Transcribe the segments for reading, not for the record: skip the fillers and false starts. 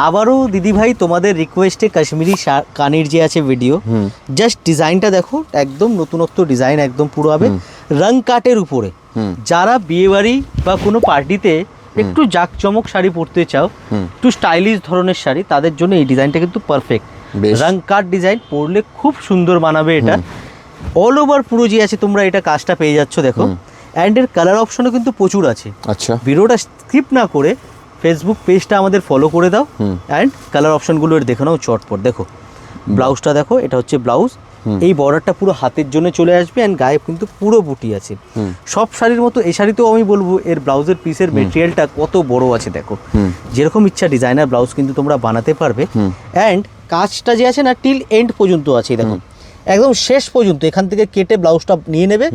আবারও দিদিভাই তোমাদের রিকোয়েস্টে কাশ্মীরি কানের যে আছে ভিডিও, জাস্ট ডিজাইনটা দেখো, একদম নতুনত্ব ডিজাইন, একদম পুরো হবে রং কাটের উপরে। যারা বিয়েবাড়ি বা কোনো পার্টিতে একটু জাঁকজমক শাড়ি পরতে চাও, একটু স্টাইলিশ ধরনের শাড়ি, তাদের জন্য এই ডিজাইনটা কিন্তু পারফেক্ট। রং কাট ডিজাইন পরলে খুব সুন্দর মানাবে এটা। অল ওভার পুরো যে আছে তোমরা এটা কাজটা পেয়ে যাচ্ছ দেখো। অ্যান্ড এর কালার অপশনও কিন্তু প্রচুর আছে। আচ্ছা, ভিডিওটা স্কিপ না করে ফেসবুক পেজটা আমাদের ফলো করে দাও অ্যান্ড কালার অপশনগুলো এর দেখে নাও চটপট। দেখো ব্লাউজটা দেখো, এটা হচ্ছে ব্লাউজ। এই বর্ডারটা পুরো হাতের জন্য চলে আসবে অ্যান্ড গায়ে কিন্তু পুরো বুটি আছে। সব শাড়ির মতো এই শাড়িতেও আমি বলবো এর ব্লাউজের পিসের মেটেরিয়ালটা কত বড় আছে দেখো। যেরকম ইচ্ছা ডিজাইনার ব্লাউজ কিন্তু তোমরা বানাতে পারবে। অ্যান্ড কাজটা যে আছে না টিল এন্ড পর্যন্ত আছে দেখো, একদম শেষ পর্যন্ত। এখান থেকে কেটে ব্লাউজটা নিয়ে নেবে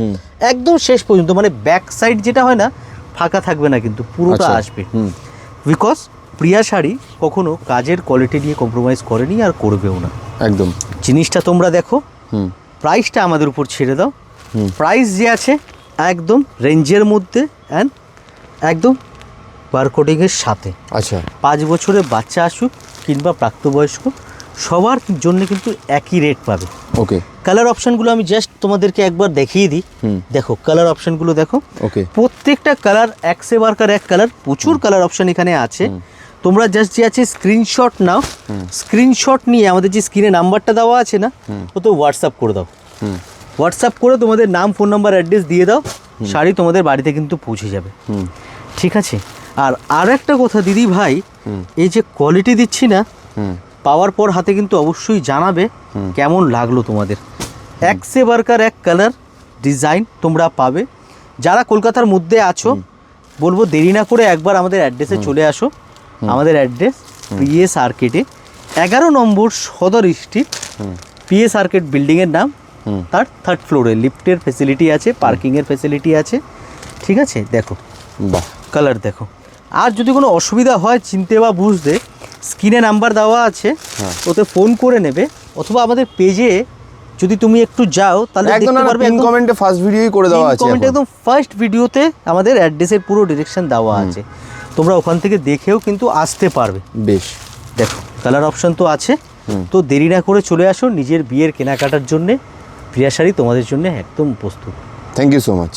একদম শেষ পর্যন্ত, মানে ব্যাক সাইড যেটা হয় না ফাঁকা থাকবে না, কিন্তু পুরোটা আসবে। বিকজ প্রিয়া শাড়ি কখনো কাজের কোয়ালিটি নিয়ে কম্প্রোমাইজ করেনি আর করবেও না। একদম জিনিসটা তোমরা দেখো, প্রাইসটা আমাদের উপর ছেড়ে দাও। প্রাইস যে আছে একদম রেঞ্জের মধ্যে অ্যান্ড একদম বারকোডিংয়ের সাথে। আচ্ছা, 5 বছরের বাচ্চা আসুক কিংবা প্রাপ্তবয়স্ক সবার জন্য কিন্তু একই রেট পাবে। ওকে, কালার অপশনগুলো আমি জাস্ট তোমাদেরকে একবার দেখিয়ে দিই। দেখো কালার অপশনগুলো দেখো। ওকে, প্রত্যেকটা কালার এক সে বারকার এক কালার, প্রচুর কালার অপশন এখানে আছে। তোমরা জাস্ট যে আছে স্ক্রিনশট নাও, স্ক্রিনশট নিয়ে আমাদের যে স্ক্রিনে নাম্বারটা দেওয়া আছে না, ও তো হোয়াটসঅ্যাপ করে দাও। হোয়াটসঅ্যাপ করে তোমাদের নাম, ফোন নাম্বার, অ্যাড্রেস দিয়ে দাও, শাড়ি তোমাদের বাড়িতে কিন্তু পৌঁছে যাবে। ঠিক আছে। আর একটা কথা দিদি ভাই, এই যে কোয়ালিটি দিচ্ছি না, পাওয়ার পর হাতে কিন্তু অবশ্যই জানাবে কেমন লাগলো তোমাদের। এক সে বারকার এক কালার ডিজাইন তোমরা পাবে। যারা কলকাতার মধ্যে আছো বলবো দেরি না করে একবার আমাদের অ্যাড্রেসে চলে আসো। আমাদের অ্যাড্রেস পিএস আর্কেটে 11 নম্বর সদর স্ট্রিট, পিএস আর্কেট বিল্ডিংয়ের নাম। তার 3rd ফ্লোরে লিফটের ফেসিলিটি আছে, পার্কিংয়ের ফেসিলিটি আছে। ঠিক আছে, দেখো বাহ, কালার দেখো। আর যদি কোনো অসুবিধা হয় চিনতে বা বুঝতে, স্ক্রিনে নাম্বার দেওয়া আছে, ওতে ফোন করে নেবে। অথবা আমাদের পেজে যদি তুমি একটু যাও তাহলে দেখতে পারবে, একদম কমেন্টে ফার্স্ট ভিডিওই করে দেওয়া আছে। কমেন্টে একদম ফার্স্ট ভিডিওতে আমাদের অ্যাড্রেসের পুরো ডিরেকশন দেওয়া আছে, তোমরা ওখান থেকে দেখেও কিন্তু আসতে পারবে। বেশ, দেখো কালার অপশন তো আছে। তো দেরি না করে চলে আসো নিজের বিয়ের কেনাকাটার জন্য। প্রিয়া শাড়ি তোমাদের জন্য একদম প্রস্তুত। Thank you so much.